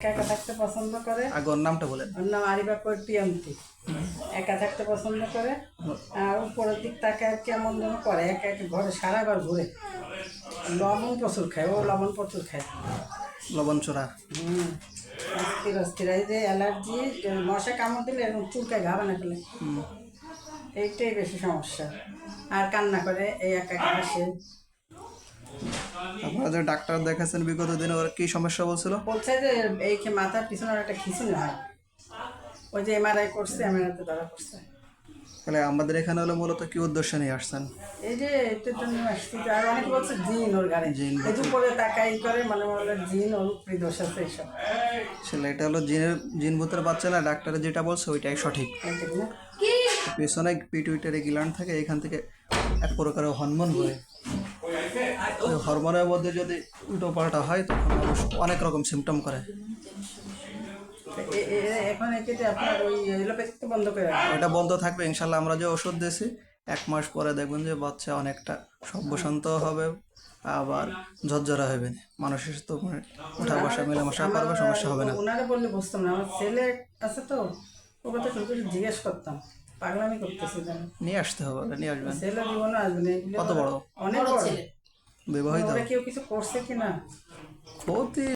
একা একা থাকতে পছন্দ করে। আগে ওর নামটা বলেন। ওর নাম আরিবা কবির প্রিয়ন্তী। একা থাকতে পছন্দ করে, আর উপরের দিক তাকায় কেমন যেন করে, একা একা ঘরে সারাবার ঘুরে। লবণ প্রচুর খায়, ও লবণ প্রচুর খায়। লবণ চোরা। অস্থির অস্থির, এই যে অ্যালার্জি, মশা কামড় দিলে এরকম চুলকায়, ঘা বানা ফেলে। এইটাই বেশি সমস্যা। আর কান্না করে, এই একা একা হাসে। আপনারা যে ডাক্তার দেখাচ্ছেন বিগত দিনে, ওর কি সমস্যা বলছিল? বলছে যে এই মাথার পিছনে একটা খিঁচুনি হয়। ওই যে এমআরআই করছে, এমআরআইতে ধরা পড়ছে। তাহলে আমাদের এখানে হলো মূলত কি উদ্দেশ্য নিয়ে আসছেন? এই যে এটার জন্য আসছি। আর অনেকে বলছে জিন ওর গাড়ি, জিন এই যে উপরে তাকাই করে, মনে মনে জিন ওর উপরে দোষ আছে এইসব। আসলে এটা হলো জিন ভূতের বাচ্চা না, ডাক্তারে যেটা বলছে ওইটাই সঠিক। পেছনে পিটুইটারি গ্ল্যান্ড থাকে, এখান থেকে এক প্রকারের হরমোন বলে। ওই হরমোনের মধ্যে যদি উল্টো পাল্টা হয় তখন অনেক রকম সিমটম করে। এখন এক্ষেত্রে আপনার ওই এলোপ্যাথিক তো বন্ধ করে ওটা বন্ধ থাকবে ইনশাল্লাহ। আমরা যে ওষুধ দিয়েছি 1 মাস পরে দেখবেন যে বাচ্চা অনেকটা সভ্যশান্ত হবে, আবার ঝরঝরা হবে না, মানুষের সাথে উঠা বসা মেলামেশা করবে, সমস্যা হবে না। ওনারা বললে বুঝতাম না। আমার ছেলে আছে তো, ও কথা শুরু করে জিজ্ঞেস করতাম, পাগলামি করতেছে যেন। নিয়ে আসতে হবে, নিয়ে আসবেন। ছেলে জীবনে আসবে না এগুলো। কত বড়? অনেক বড়। বিবাহিত? ওরা কেউ কিছু করছে কিনা ক্ষতি